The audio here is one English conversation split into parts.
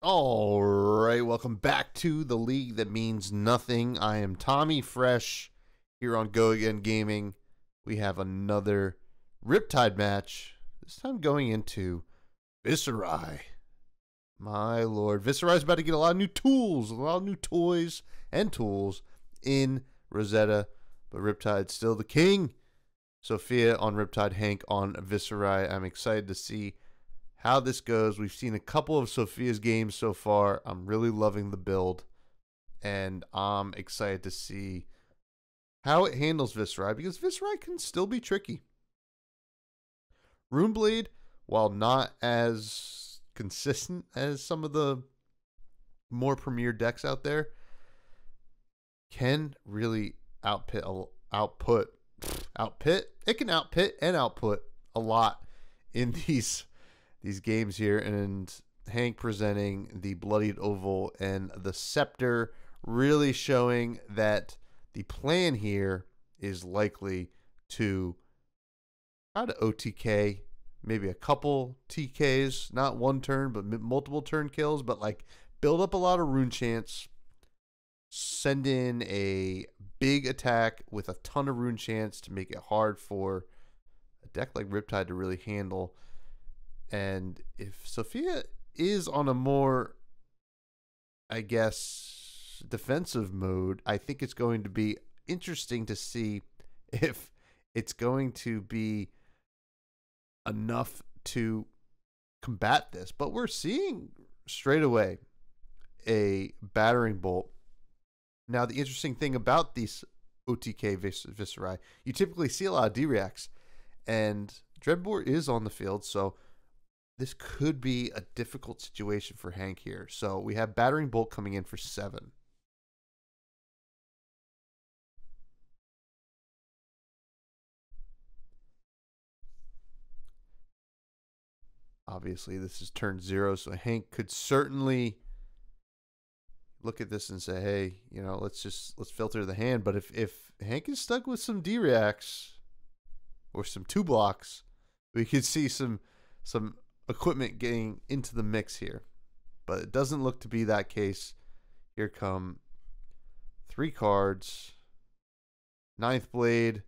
All right, welcome back to the league that means nothing. I am Tommy Fresh here on Go Again Gaming. We have another Riptide match, this time going into Viserai. My lord, Viserai is about to get a lot of new tools, a lot of new toys and tools in Rosetta, but Riptide's still the king. Sophia on Riptide, Hank on Viserai. I'm excited to see how this goes. We've seen a couple of Sophia's games so far. I'm really loving the build, and I'm excited to see how it handles Viserai, because Viserai can still be tricky. Runeblade, while not as consistent as some of the more premier decks out there, can really outpit. It can outpit and output a lot in these games here. And Hank presenting the bloodied oval and the scepter, really showing that the plan here is likely to try to OTK, maybe a couple TKs, not one turn, but multiple turn kills, but like build up a lot of rune chance, send in a big attack with a ton of rune chance to make it hard for a deck like Riptide to really handle. And if Sophia is on a more, I guess, defensive mode, I think it's going to be interesting to see if it's going to be enough to combat this. But we're seeing straight away a battering bolt. Now, the interesting thing about these OTK Viserai, you typically see a lot of D-reacts, and Dreadbore is on the field, so this could be a difficult situation for Hank here. So we have battering bolt coming in for 7. Obviously, this is turn 0, so Hank could certainly look at this and say, hey, you know, let's filter the hand. But if Hank is stuck with some D-reacts or some 2 blocks, we could see some equipment getting into the mix here. But it doesn't look to be that case. Here come 3 cards, 9th Blade,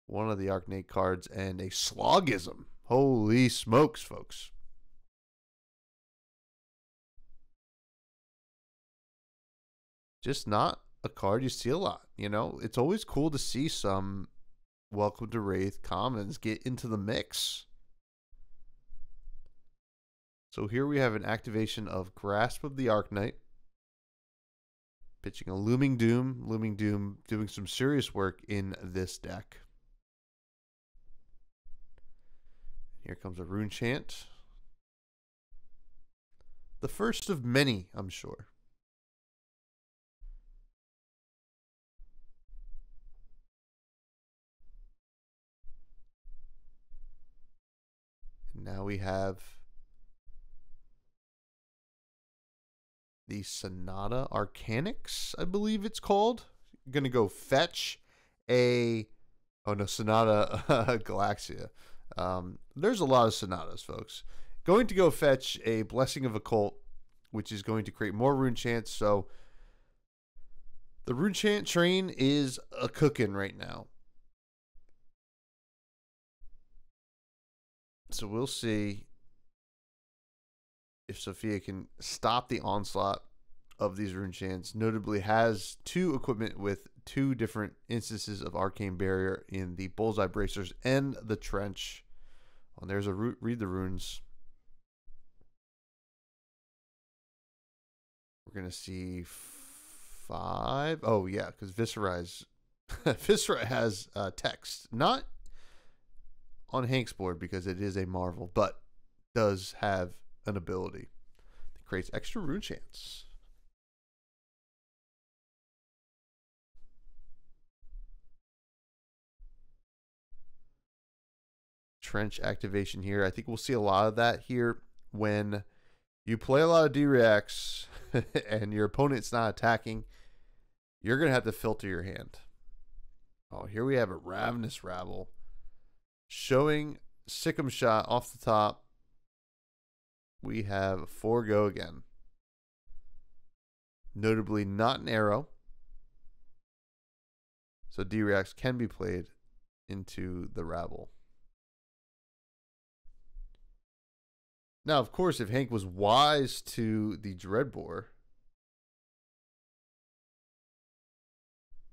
one of the Arcanate cards, and a Slogism. Holy smokes, folks. Just not a card you see a lot. You know, it's always cool to see some Welcome to Wraith commons get into the mix. So here we have an activation of Grasp of the Arcanite, pitching a Looming Doom. Looming Doom doing some serious work in this deck. Here comes a Rune Chant. The first of many, I'm sure. And now we have the Sonata Arcanix, I believe it's called. I'm going to go fetch a... Oh, no, Sonata Galaxia. There's a lot of Sonatas, folks. Going to go fetch a Blessing of Occult, which is going to create more rune chants. So the rune chant train is a cooking right now. So we'll see if Sophia can stop the onslaught of these rune chants. Notably has 2 equipment with 2 different instances of Arcane Barrier in the Bullseye Bracers and the Trench. Oh, there's a read the runes. We're going to see 5. Oh, yeah, because Viserai has text. Not on Hank's board because it is a Marvel, but does have an ability that creates extra rune chance. Trench activation here. I think we'll see a lot of that here when you play a lot of D-reacts and your opponent's not attacking. You're going to have to filter your hand. Oh, here we have a Ravenous Rabble showing Sick'em Shot off the top. We have 4 go again. Notably not an arrow. So D-Reacts can be played into the rabble. Now, of course, if Hank was wise to the Dreadbore,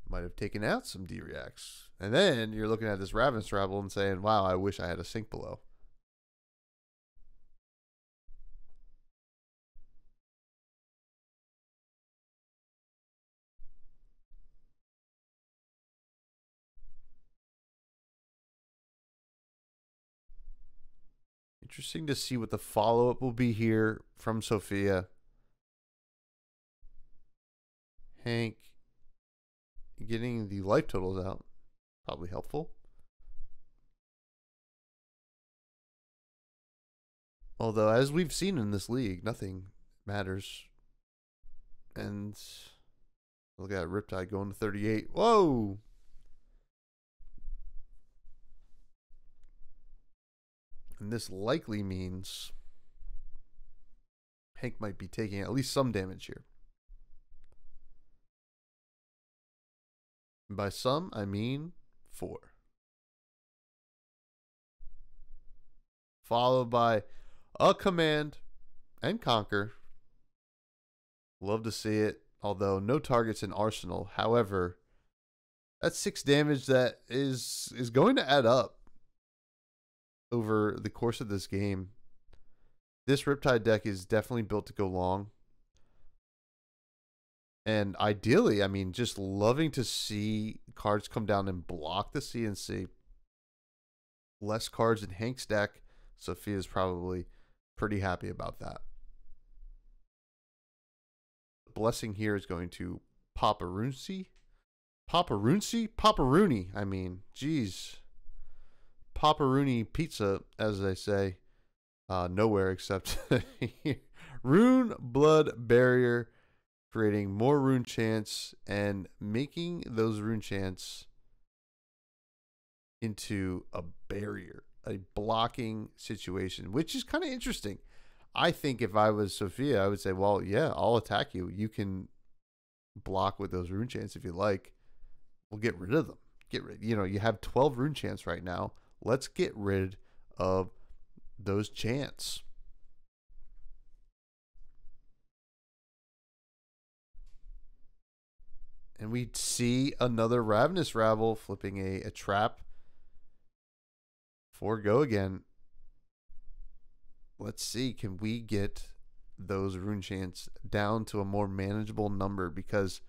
might have taken out some D-Reacts. And then you're looking at this Ravenous Rabble and saying, wow, I wish I had a Sink Below. Interesting to see what the follow-up will be here from Sophia. Hank getting the life totals out. Probably helpful. Although, as we've seen in this league, nothing matters. And look at Riptide going to 38. Whoa! And this likely means Hank might be taking at least some damage here. And by some, I mean 4. Followed by a Command and Conquer. Love to see it, although no targets in Arsenal. However, that's 6 damage that is going to add up over the course of this game. This Riptide deck is definitely built to go long. And ideally, I mean, just loving to see cards come down and block the CNC. Less cards in Hank's deck. Sophia's probably pretty happy about that. Blessing here is going to Paparunci. Paparuni, I mean. Jeez. Paparuni pizza, as they say. Nowhere except here. Rune Blood Barrier. Creating more rune chance and making those rune chance into a barrier, a blocking situation, which is kind of interesting. I think if I was Sophia, I would say, well, yeah, I'll attack you. You can block with those rune chants if you like. We'll get rid of them. You have 12 rune chants right now. Let's get rid of those chants. And we see another Ravenous Rabble flipping a trap. 4 go again. Let's see, can we get those rune chants down to a more manageable number? Because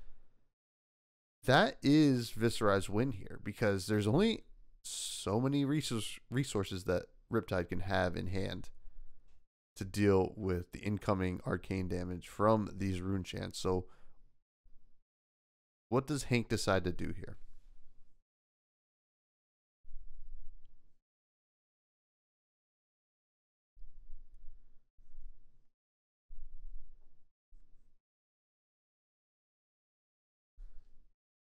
that is Viserai's win here. Because there's only so many resources that Riptide can have in hand to deal with the incoming arcane damage from these rune chants. So what does Hank decide to do here?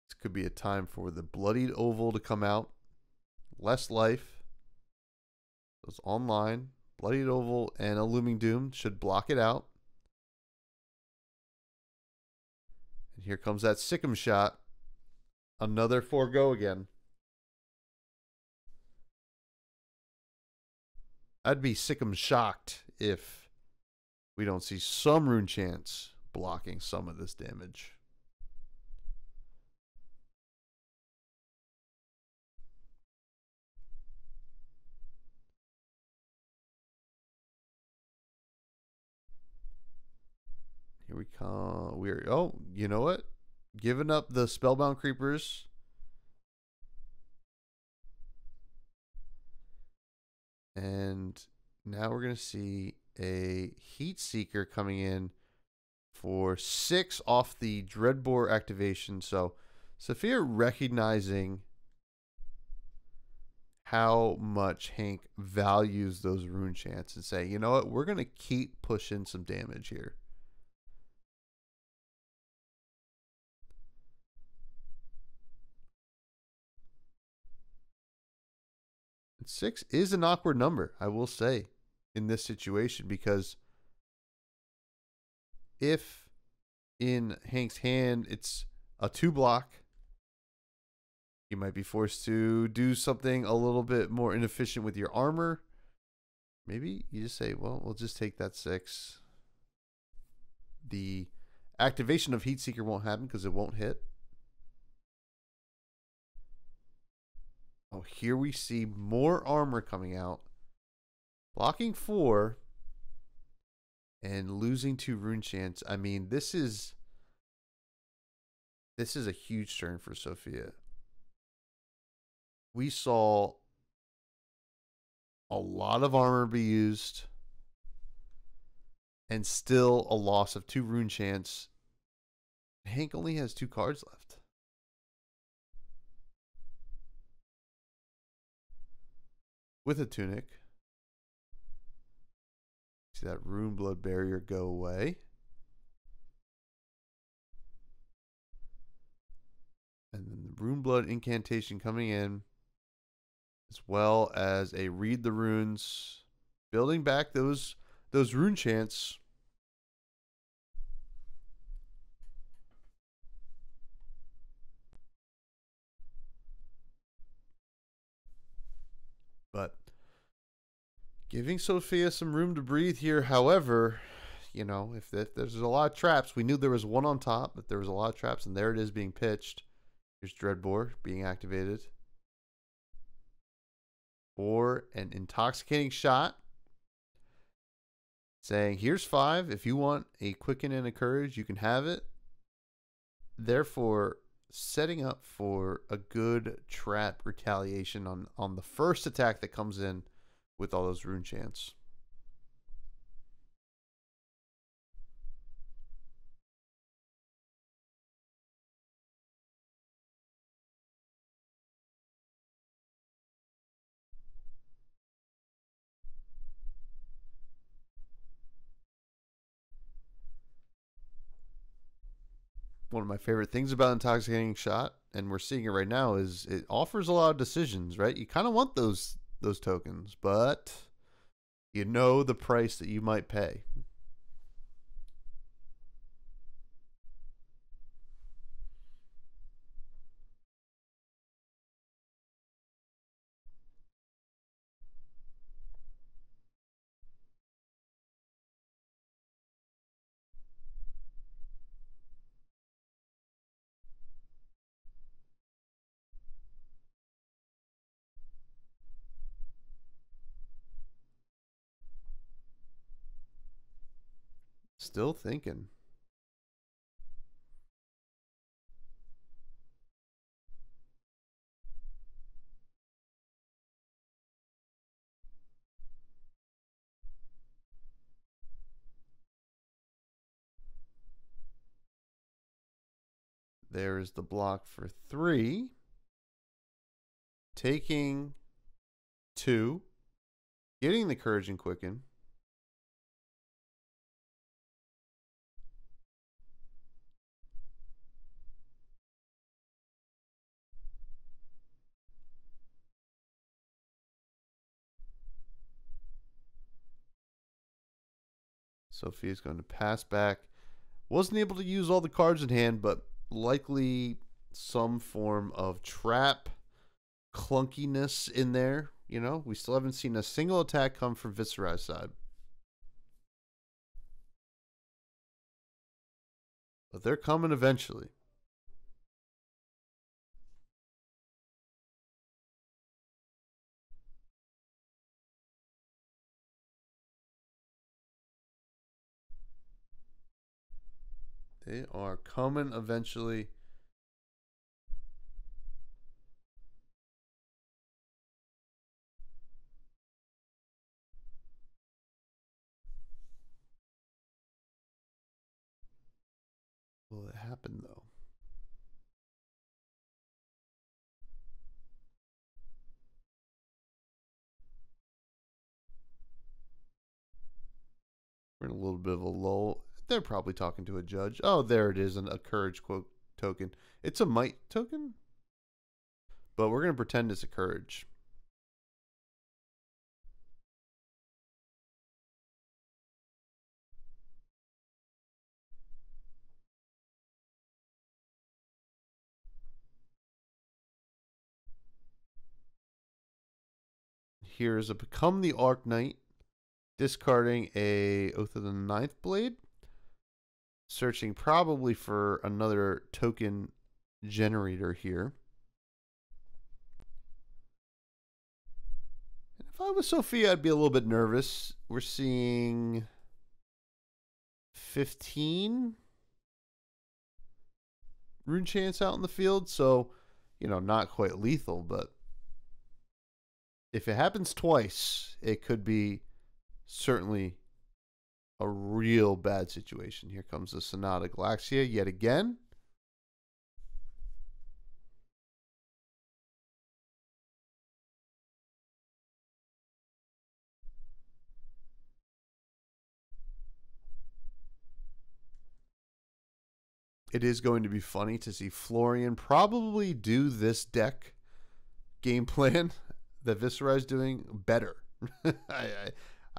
This could be a time for the Bloodied Oval to come out. Less life. It's online. Bloodied Oval and a Looming Doom should block it out. And here comes that Sick'em shot. Another 4 go again. I'd be Sick'em shocked if we don't see some rune chants blocking some of this damage. Here we come. You know what? Giving up the Spellbound Creepers. And now we're going to see a Heat Seeker coming in for 6 off the Dreadbore activation. So Sophia recognizing how much Hank values those rune chants and say, you know what? We're going to keep pushing some damage here. And 6 is an awkward number, I will say, in this situation, because if in Hank's hand. It's a 2-block. You might be forced to do something a little bit more inefficient with your armor. Maybe you just say, well, we'll just take that 6. The activation of Heatseeker won't happen because it won't hit. Oh, here we see more armor coming out. Blocking 4 and losing 2 rune chance. I mean, this is a huge turn for Sophia. We saw a lot of armor be used and still a loss of 2 rune chance. Hank only has 2 cards left. With a tunic. See that rune blood barrier go away. And then the rune blood incantation coming in, as well as a read the runes, building back those rune chants. But giving Sophia some room to breathe here. However, you know, if there's a lot of traps, we knew there was one on top, but there was a lot of traps, and there it is being pitched. Here's Dreadbore being activated. Or an intoxicating shot. Saying, here's 5. If you want a quicken and a courage, you can have it. Therefore, setting up for a good trap retaliation on the first attack that comes in with all those rune chants. One of my favorite things about Intoxicating Shot, and we're seeing it right now, is it offers a lot of decisions, right? You kind of want those tokens, but you know the price that you might pay. Still thinking. There's the block for 3. Taking 2. Getting the courage and quicken. Sophia's going to pass back. Wasn't able to use all the cards in hand, but likely some form of trap clunkiness in there. You know, we still haven't seen a single attack come from Viserai's side. But they're coming eventually. They are coming eventually. Will it happen, though? We're in a little bit of a lull. They're probably talking to a judge. Oh, there it is, a courage quote token. It's a might token, but we're going to pretend it's a courage. here is a Become the Arc Knight, discarding a Oath of the Ninth Blade, searching probably for another token generator here. If I was Sophia, I'd be a little bit nervous. We're seeing 15 rune chants out in the field, so, not quite lethal, but if it happens twice, it could be certainly a real bad situation. Here comes the Sonata Galaxia yet again. It is going to be funny to see Florian probably do this deck game plan that Viserai is doing better.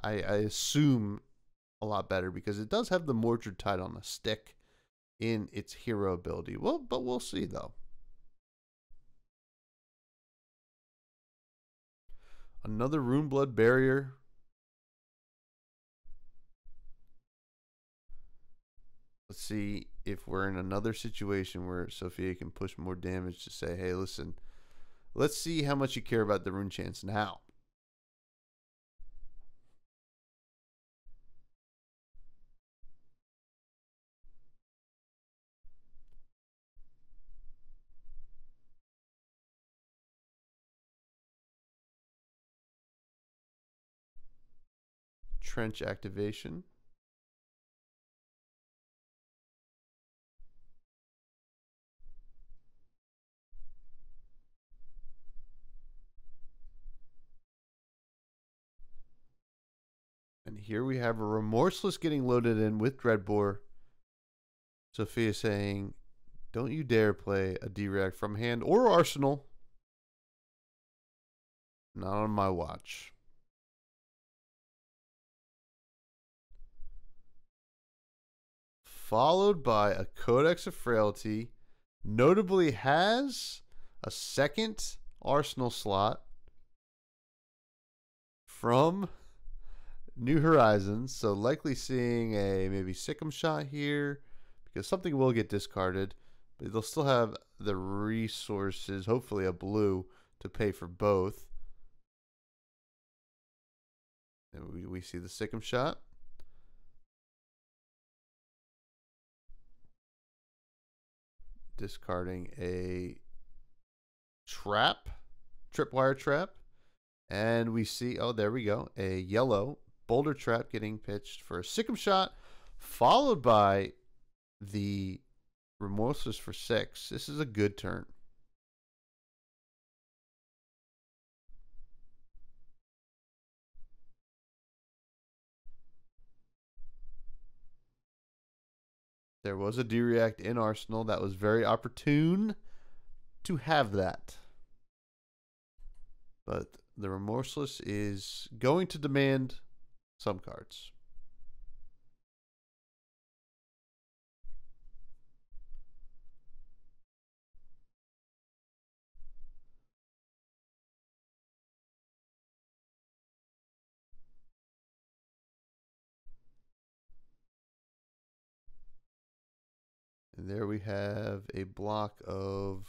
I assume a lot better because it does have the Mordred Tide on a stick in its hero ability. Well, but we'll see though. Another Runeblood Barrier. Let's see if we're in another situation where Sophia can push more damage to say, hey, listen, let's see how much you care about the rune chance now. Trench activation. And here we have a Remorseless getting loaded in with Dreadbore. Sophia saying, don't you dare play a D-React from hand or arsenal. Not on my watch. Followed by a Codex of Frailty. Notably has a second arsenal slot from New Horizons. So likely seeing a maybe Sikkim shot here because something will get discarded. But they'll still have the resources, hopefully a blue, to pay for both. And we see the Sikkim shot. Discarding a tripwire trap. And we see, oh, there we go, a yellow boulder trap getting pitched for a Sikkim shot, followed by the Remorseless for 6. This is a good turn. There was a D-React in Arsenal. That was very opportune to have that. But the Remorseless is going to demand some cards. And there we have a block of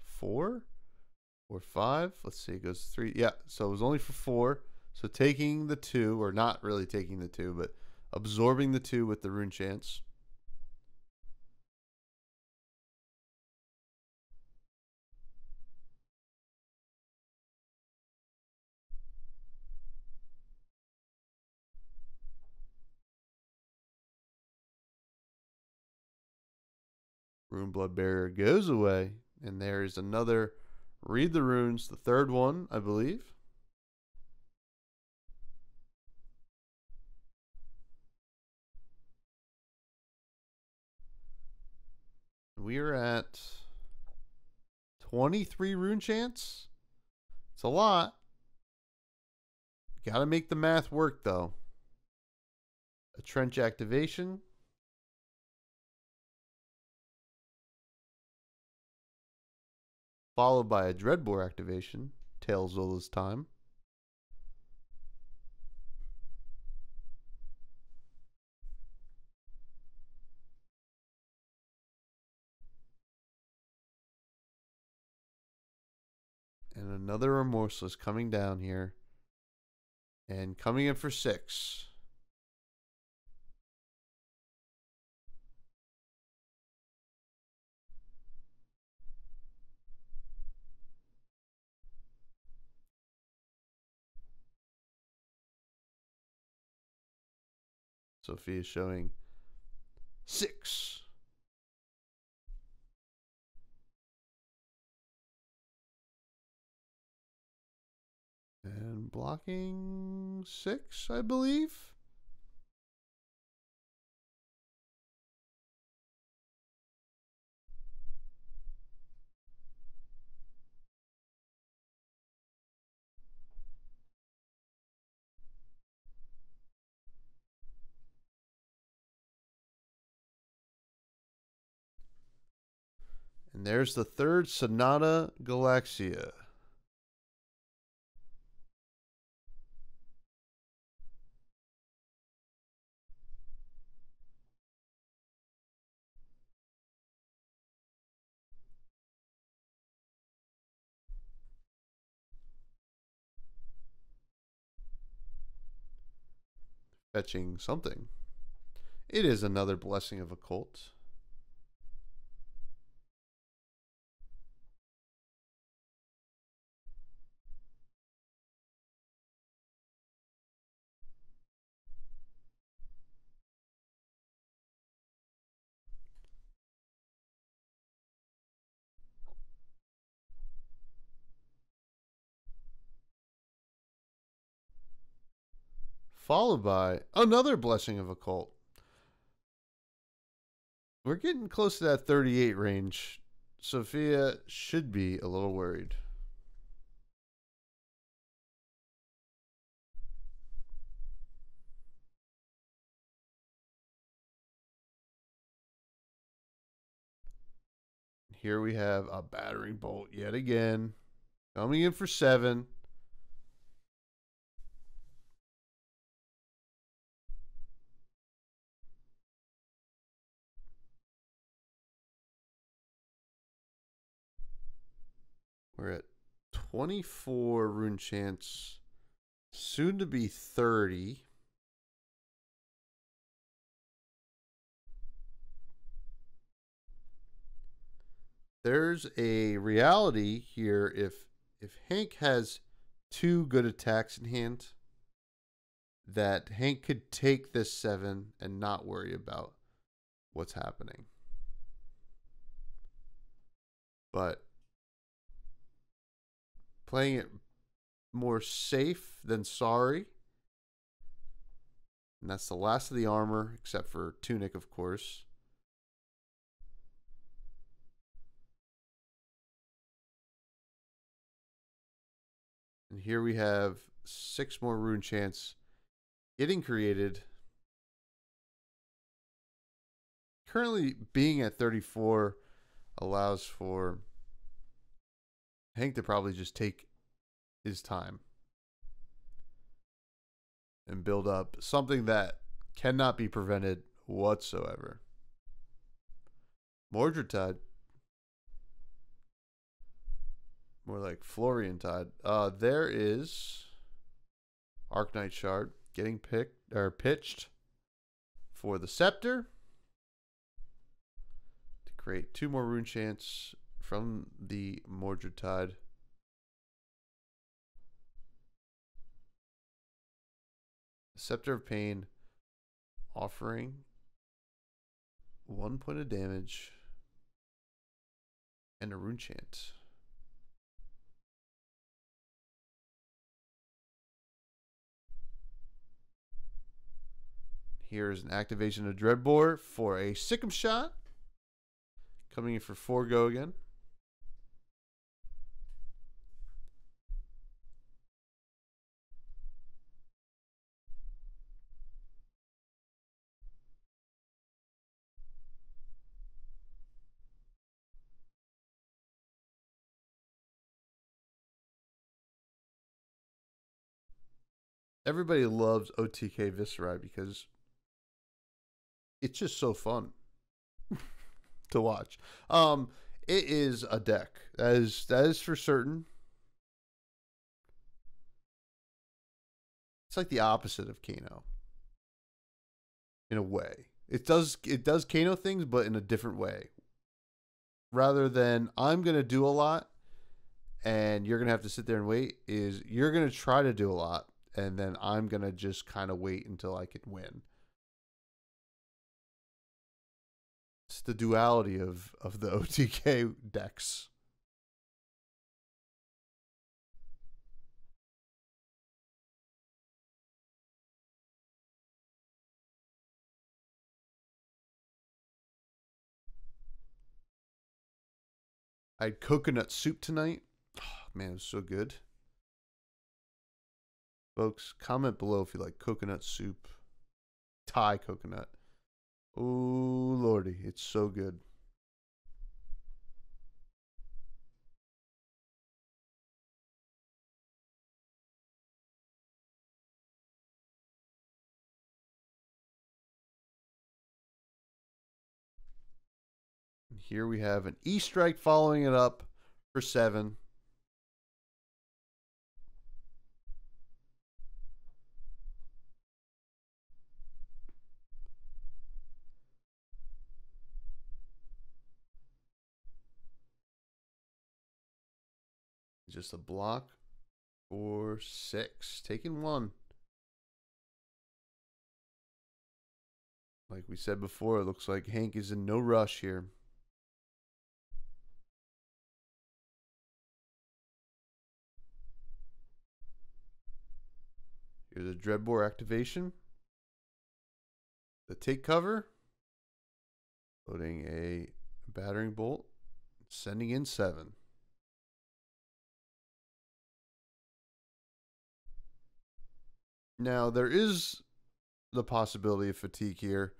4 or 5. Let's see, it goes 3. Yeah, so it was only for 4. So taking the 2, or not really taking the 2, but absorbing the 2 with the rune chance. Runeblood Barrier goes away. And there's another Read the Runes, the third one, I believe. We are at 23 rune chants. It's a lot. Got to make the math work, though. A trench activation. Followed by a Dreadbore activation. Tail Zola's time. Another Remorseless coming down here. And coming in for 6. Sophia showing 6. And blocking 6, I believe. And there's the third Sonata Galaxia. Fetching something. It is another Blessing of Occult. Followed by another Blessing of Occult. We're getting close to that 38 range. Sophia should be a little worried. Here we have a battering bolt yet again. Coming in for 7. We're at 24 rune chance. Soon to be 30. There's a reality here if Hank has 2 good attacks in hand, that Hank could take this 7 and not worry about what's happening. But playing it more safe than sorry. And that's the last of the armor, except for Tunic, of course. And here we have 6 more rune chance getting created. Currently being at 34 allows for Hank to probably just take his time and build up something that cannot be prevented whatsoever. Mordred-Tide. More like Florian-Tide. There is Arcanite Shard getting pitched for the Scepter to create 2 more rune chance from the Mordred-Tide. Scepter of Pain offering 1 point of damage and a rune chant. Here's an activation of Dreadbore for a Sick'em Shot. Coming in for 4 go again. Everybody loves OTK Viserai because it's just so fun to watch. It is a deck. That is for certain. It's like the opposite of Kano in a way. It does Kano things, but in a different way. Rather than I'm gonna do a lot and you're gonna have to sit there and wait, is you're gonna try to do a lot and then I'm gonna just kind of wait until I can win. It's the duality of the OTK decks. I had coconut soup tonight. Oh, man, it was so good. Folks, comment below if you like coconut soup. Thai coconut. Oh, lordy, it's so good. And here we have an E-Strike following it up for 7. Just a block for 6. Taking 1. Like we said before, it looks like Hank is in no rush here. Here's a Dreadbore activation. The take cover. Loading a battering bolt. Sending in 7. Now, there is the possibility of fatigue here.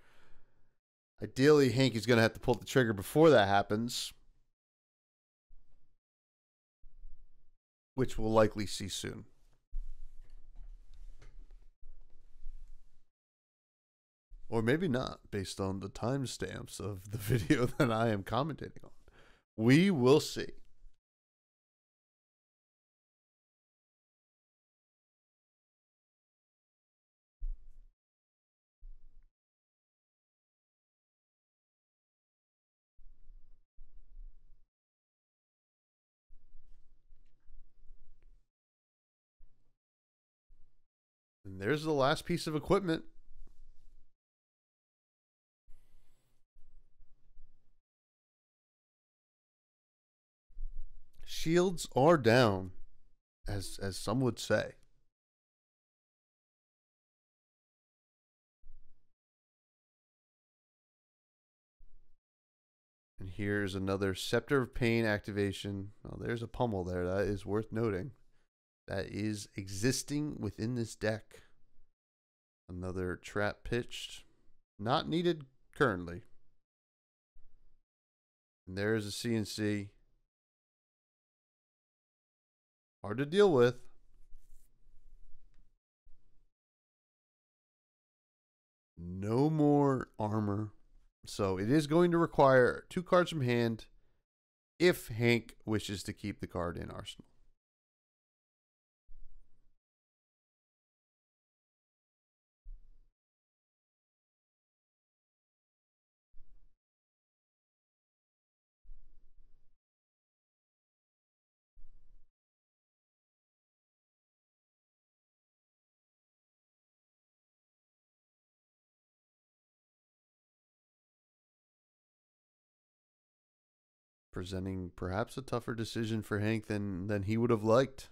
Ideally, Hank is going to have to pull the trigger before that happens, which we'll likely see soon. Or maybe not, based on the timestamps of the video that I am commentating on. We will see. And there's the last piece of equipment. Shields are down, as some would say. And here's another Scepter of Pain activation. Oh, there's a pummel there. That is worth noting. That is existing within this deck. Another trap pitched. Not needed currently. And there is a CNC. Hard to deal with. No more armor. So it is going to require 2 cards from hand if Hank wishes to keep the card in Arsenal. Presenting perhaps a tougher decision for Hank than he would have liked.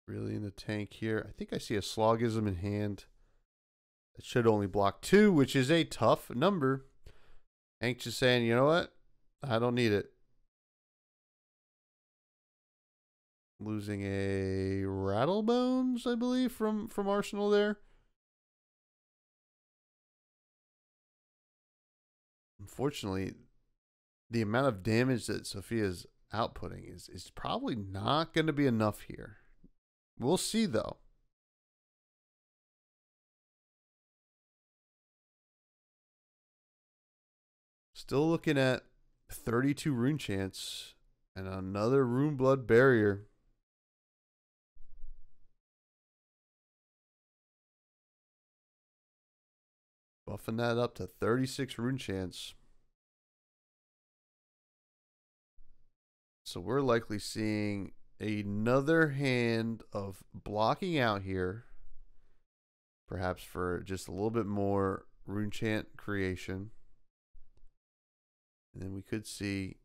Really in the tank here. I think I see a Slogism in hand. That should only block 2, which is a tough number. Hank just saying, you know what? I don't need it. Losing a Rattlebones, I believe, from Arsenal there. Unfortunately, the amount of damage that Sophia's outputting is probably not going to be enough here. We'll see, though. Still looking at 32 rune chance and another rune blood barrier. Buffing that up to 36 rune chance. So we're likely seeing another hand of blocking out here. Perhaps for just a little bit more rune chant creation. And then we could see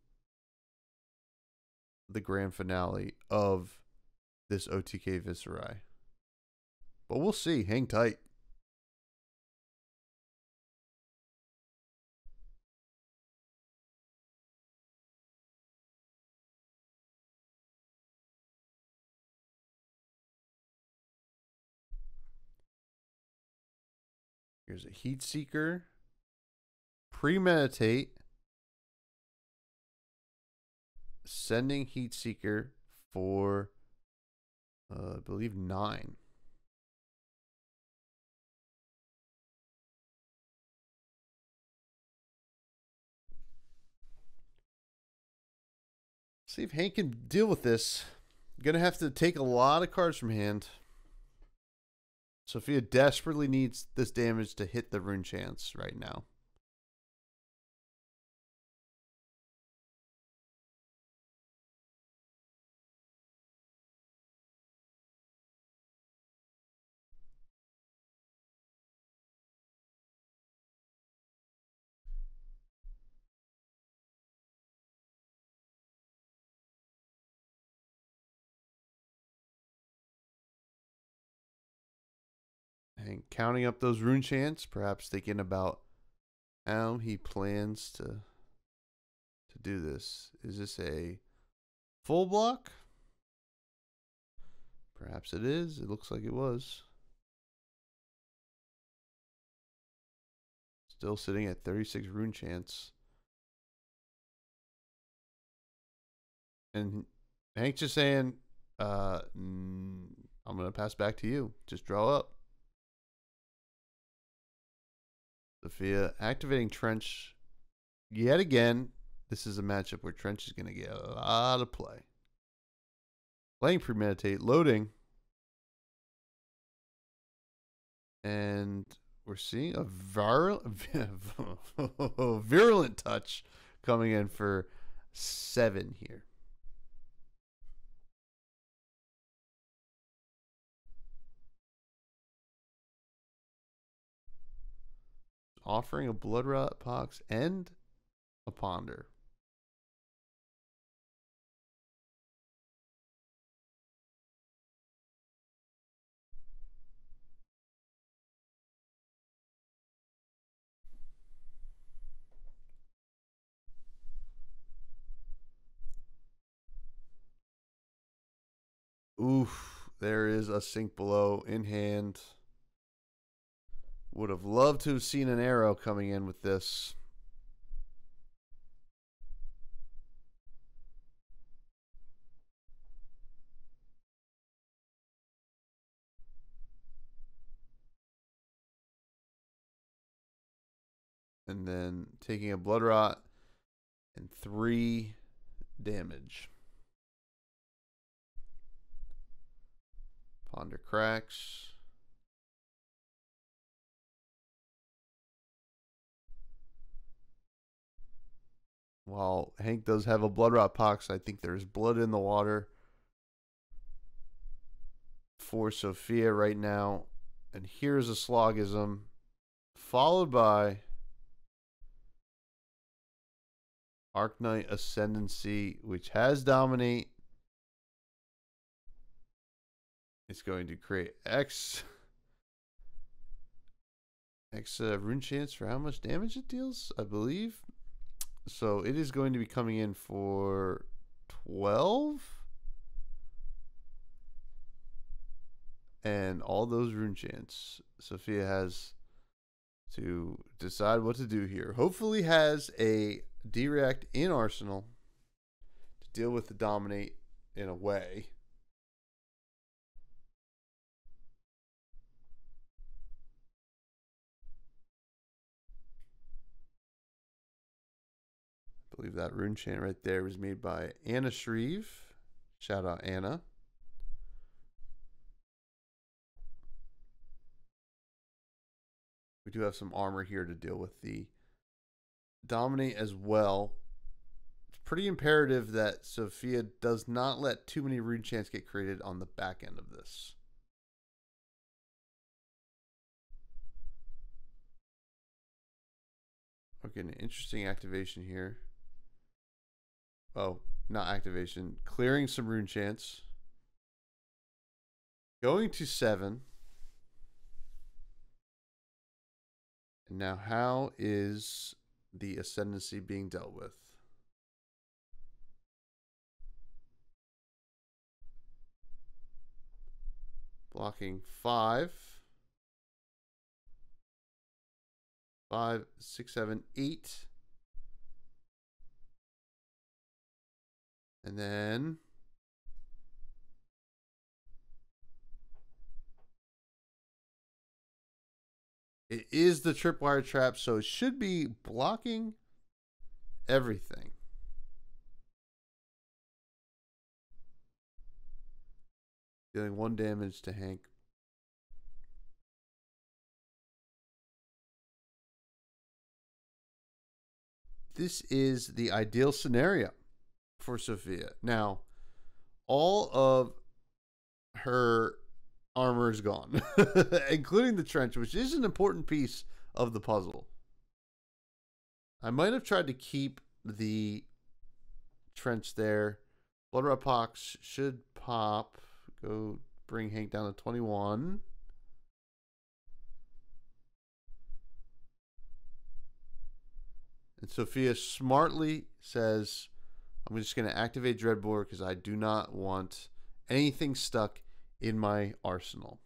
the grand finale of this OTK Viserai. But we'll see. Hang tight. Here's a Heat Seeker. Premeditate. Sending Heat Seeker for, I believe, 9. See if Hank can deal with this. Gonna have to take a lot of cards from hand. Sophia desperately needs this damage to hit the rune chance right now. And counting up those rune chants, perhaps thinking about how he plans to do this. Is this a full block? Perhaps it is. It looks like it was. Still sitting at 36 rune chants. And Hank's just saying, I'm going to pass back to you. Just draw up. Sophia activating Trench yet again. This is a matchup where Trench is going to get a lot of play. Playing Premeditate, loading. And we're seeing a virulent touch coming in for 7 here. Offering a Blood Rot Pox and a Ponder. Oof, there is a Sink Below in hand. Would have loved to have seen an arrow coming in with this. And then taking a Blood Rot and 3 damage. Ponder cracks. While Hank does have a Blood Rot Pox, I think there's blood in the water for Sophia right now. And here's a Slogism, followed by Arknight Ascendancy, which has Dominate. It's going to create X rune chance for how much damage it deals, I believe. So it is going to be coming in for 12. and all those rune chants. Sophia has to decide what to do here. Hopefully has a D-React in arsenal to deal with the Dominate in a way. I believe that rune chant right there was made by Anna Shreve. Shout out Anna. We do have some armor here to deal with the Dominate as well. It's pretty imperative that Sophia does not let too many rune chants get created on the back end of this. Okay, an interesting activation here. Oh, not activation. Clearing some rune chants. Going to 7. And now how is the ascendancy being dealt with? Blocking 5. 5, 6, 7, 8. And then it is the tripwire trap, so it should be blocking everything. Dealing 1 damage to Hank. This is the ideal scenario for Sophia. Now, all of her armor is gone, including the trench, which is an important piece of the puzzle. I might have tried to keep the trench there. Blood Rot Pox should pop. Go bring Hank down to 21. And Sophia smartly says, I'm just going to activate Dreadbore because I do not want anything stuck in my arsenal.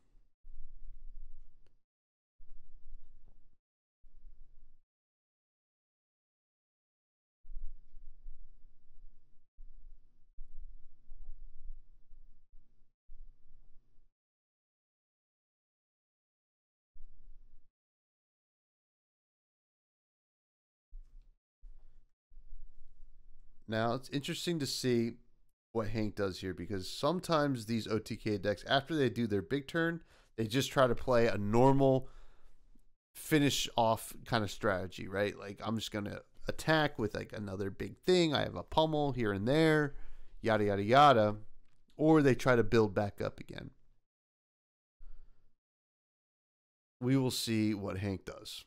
Now, it's interesting to see what Hank does here because sometimes these OTK decks, after they do their big turn, they just try to play a normal finish off kind of strategy, right? Like, I'm just going to attack with like another big thing. I have a pummel here and there, yada, yada, yada. Or they try to build back up again. We will see what Hank does.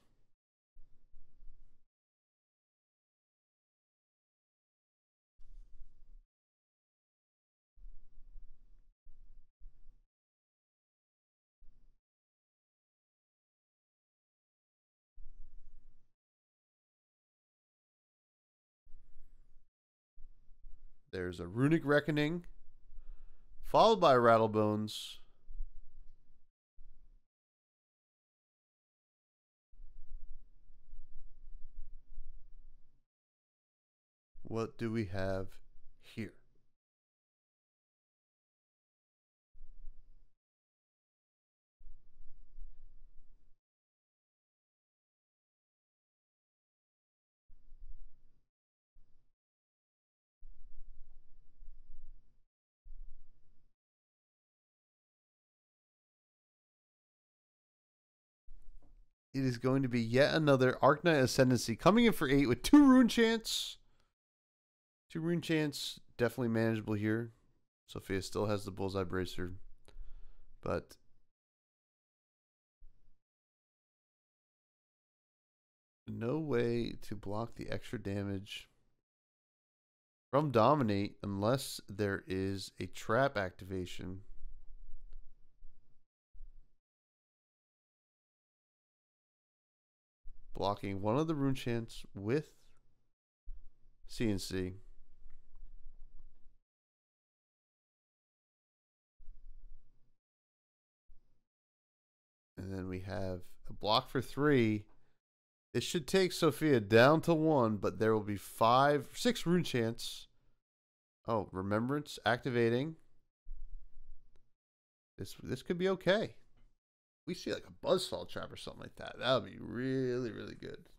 There's a Runic Reckoning, followed by Rattlebones. What do we have here? It is going to be yet another Arknight Ascendancy coming in for 8 with 2 Rune Chants. 2 Rune Chants, definitely manageable here. Sophia still has the Bullseye Bracer, but no way to block the extra damage from Dominate unless there is a trap activation. Blocking one of the Rune Chants with CNC. we have a block for 3. This should take Sophia down to 1, but there will be 6 rune chance. Oh, Remembrance activating. This could be okay. We see like a Buzzsaw trap or something like that. That would be really, really good.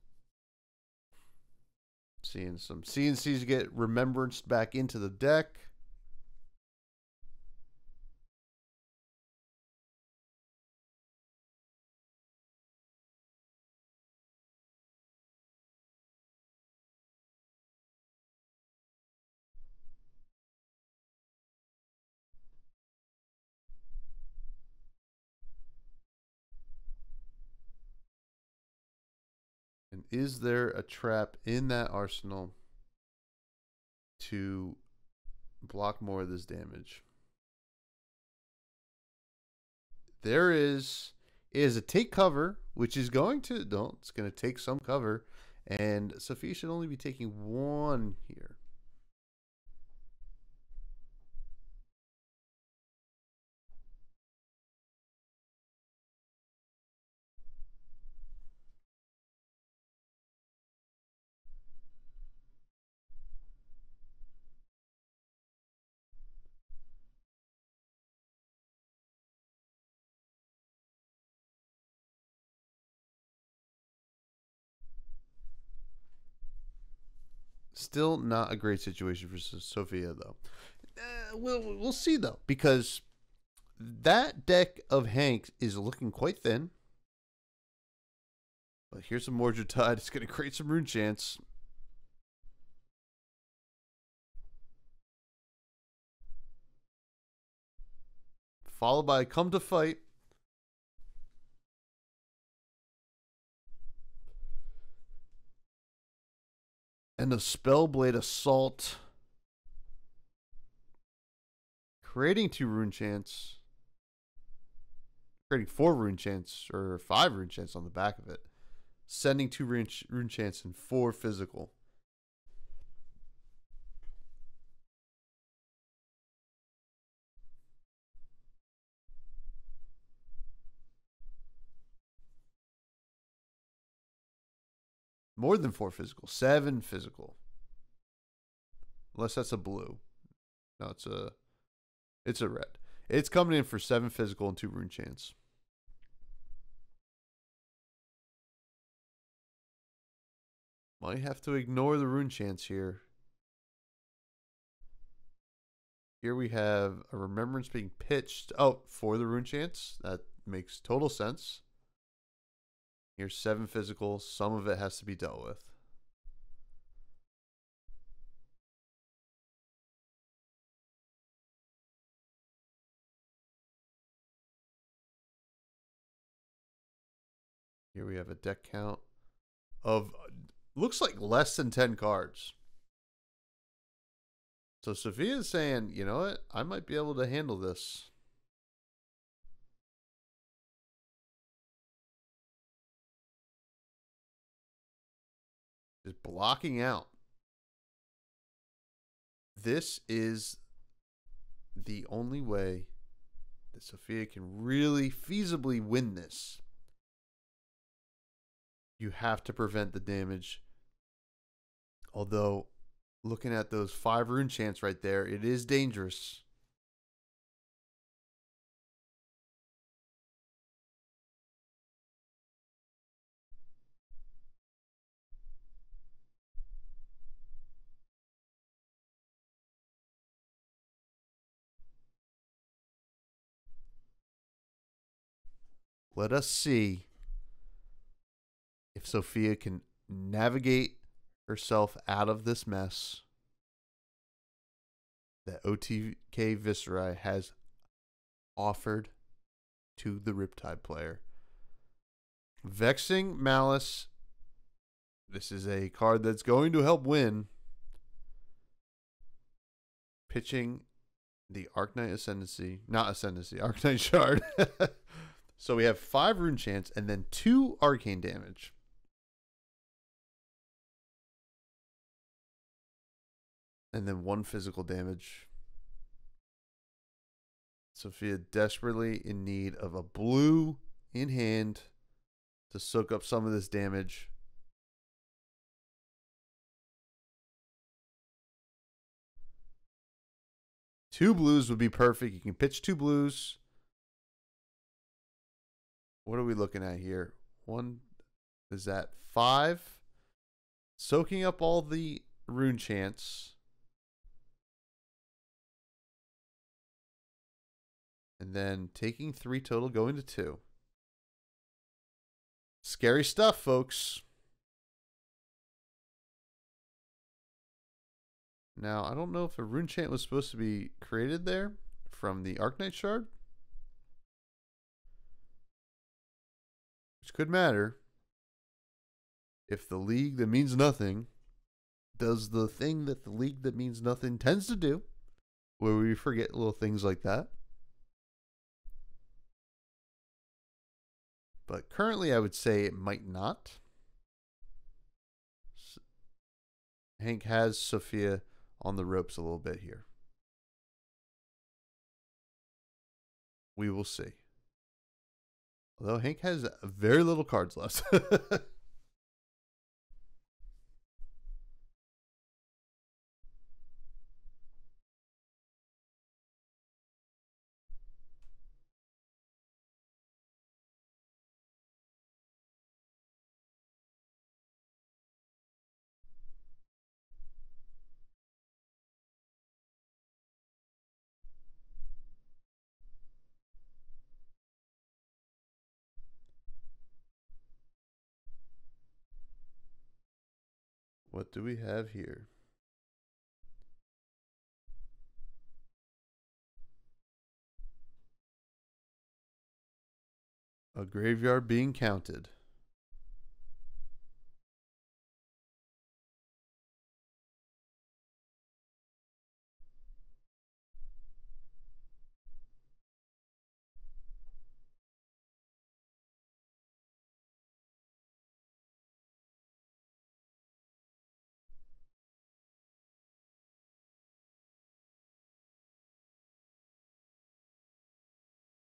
Seeing some CNCs get Remembrance back into the deck. And is there a trap in that arsenal to block more of this damage? There is. It is a take cover, which is going to it's going to take some cover, and Sophia should only be taking 1 here. Still not a great situation for Sophia, though. We'll see, though, because that deck of Hanks is looking quite thin. But here's some more Riptide. It's going to create some rune chance. Followed by Come to Fight. And a Spellblade Assault. Creating 2 rune chance. Creating 4 rune chance, or 5 rune chance on the back of it. Sending 2 rune chance and 4 physical. More than 4 physical. 7 physical. Unless that's a blue. No, it's a red. It's coming in for 7 physical and 2 rune chance. Might have to ignore the rune chance here. Here we have a Remembrance being pitched out for the rune chance. That makes total sense. Here's 7 physical. Some of it has to be dealt with. Here we have a deck count of, looks like less than 10 cards. So Sophia is saying, you know what? I might be able to handle this. Just blocking out. This is the only way that Sophia can really feasibly win this. You have to prevent the damage. Although, looking at those 5 rune chants right there, it is dangerous. Let us see if Sophia can navigate herself out of this mess that OTK Viserai has offered to the Riptide player. Vexing Malice. This is a card that's going to help win. Pitching the Arcanite Ascendancy. Not Ascendancy, Arcanite Shard. So we have 5 rune chance and then 2 arcane damage. And then 1 physical damage. Sophia desperately in need of a blue in hand to soak up some of this damage. Two blues would be perfect. You can pitch two blues. What are we looking at here? One is that 5. Soaking up all the rune chants. And then taking 3 total, going to 2. Scary stuff, folks. Now, I don't know if a rune chant was supposed to be created there from the Arknight Shard, which could matter if the league that means nothing does the thing that the league that means nothing tends to do, where we forget little things like that. But currently, I would say it might not. Hank has Sophia on the ropes a little bit here. We will see. Although Hank has very little cards left. What do we have here? A graveyard being counted.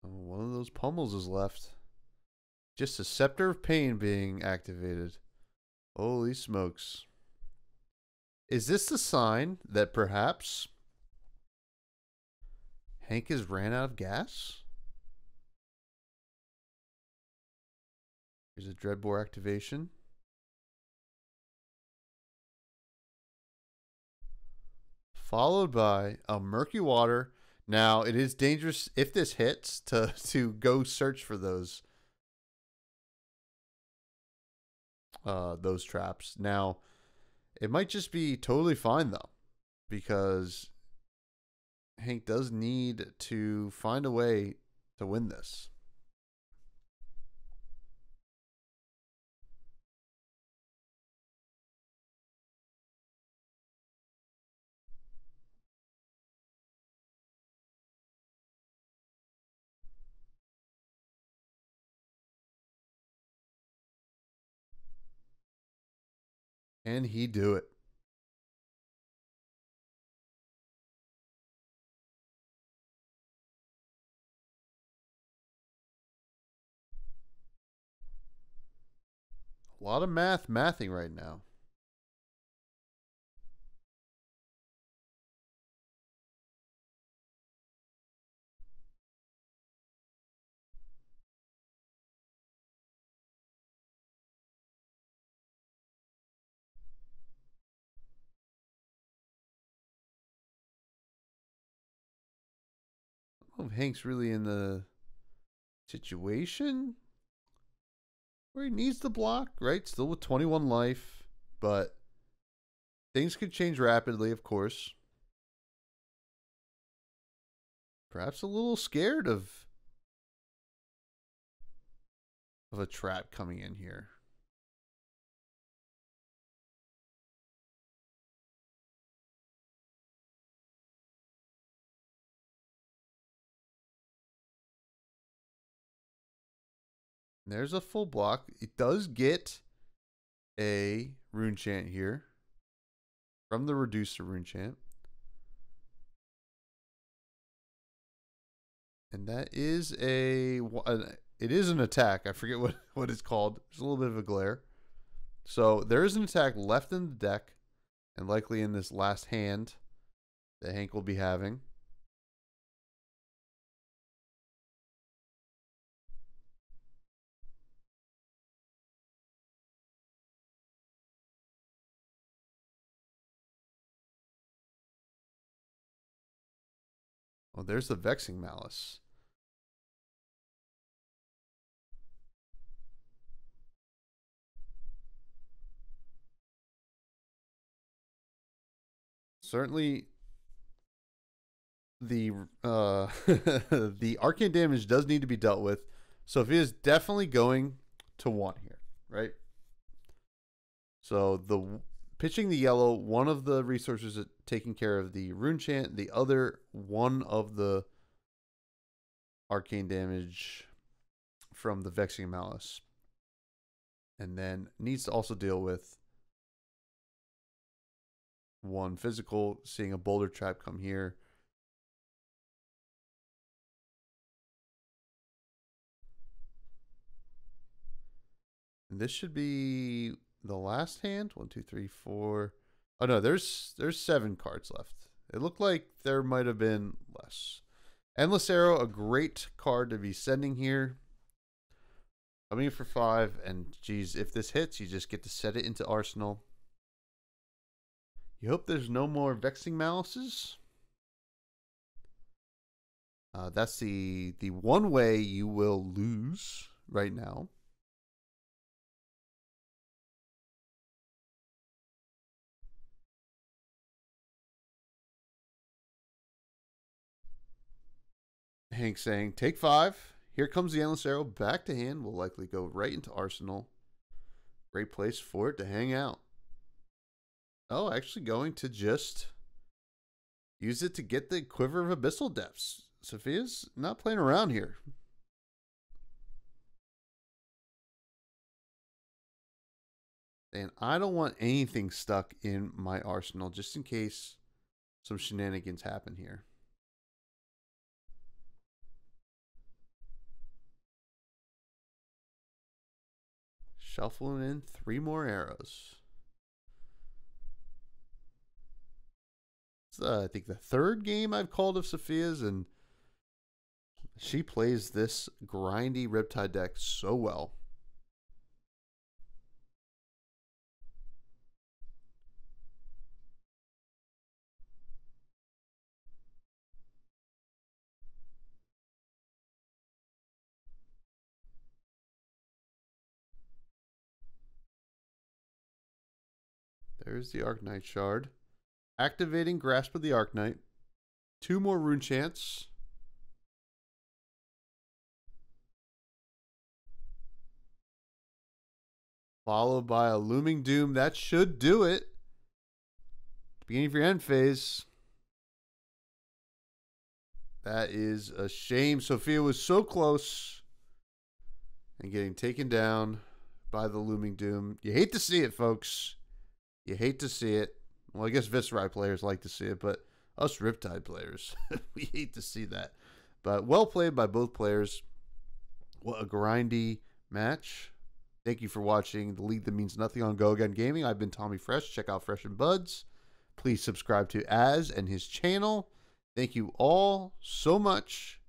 Oh, one of those pummels is left. Just a Scepter of Pain being activated. Holy smokes. Is this the sign that perhaps Hank has ran out of gas? Here's a Dreadbore activation. Followed by a Murky Water. Now, it is dangerous if this hits to go search for those traps. Now, it might just be totally fine though, because Hank does need to find a way to win this. Can he do it? A lot of mathing right now. I don't know if Hank's really in the situation where he needs the block, right? Still with 21 life, but things could change rapidly, of course. Perhaps a little scared of a trap coming in here. There's a full block. It does get a rune chant here from the reducer rune chant. And that is a it is an attack. I forget what it's called. There's a little bit of a glare. So there is an attack left in the deck, and likely in this last hand that Hank will be having. Oh, there's the Vexing Malice. Certainly, the the arcane damage does need to be dealt with. Sophia is definitely going to 1 here, right? So the pitching the yellow, one of the resources taking care of the rune chant, the other one of the arcane damage from the Vexing Malice. And then needs to also deal with 1 physical, seeing a boulder trap come here. And this should be the last hand. 1, 2, 3, 4. Oh no, there's 7 cards left. It looked like there might have been less. Endless Arrow, a great card to be sending here. Coming in for 5, and geez, if this hits, you just get to set it into Arsenal. You hope there's no more Vexing Malices. That's the one way you will lose right now. Hank saying, take 5. Here comes the Endless Arrow back to hand. Will likely go right into Arsenal. Great place for it to hang out. Oh, actually going to just use it to get the Quiver of Abyssal Depths. Sophia's not playing around here. And I don't want anything stuck in my arsenal just in case some shenanigans happen here. Shuffling in 3 more arrows. It's I think the 3rd game I've called of Sophia's, and she plays this grindy Riptide deck so well. There's the Arknight Shard. Activating Grasp of the Arknight. 2 more rune chants. Followed by a Looming Doom. That should do it. Beginning of your end phase. That is a shame. Sophia was so close and getting taken down by the Looming Doom. You hate to see it, folks. You hate to see it. Well, I guess Viserai players like to see it, but us Riptide players, we hate to see that. But well played by both players. What a grindy match. Thank you for watching The League That Means Nothing on Go Again Gaming. I've been Tommy Fresh. Check out Fresh and Buds. Please subscribe to Az and his channel. Thank you all so much.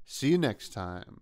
See you next time.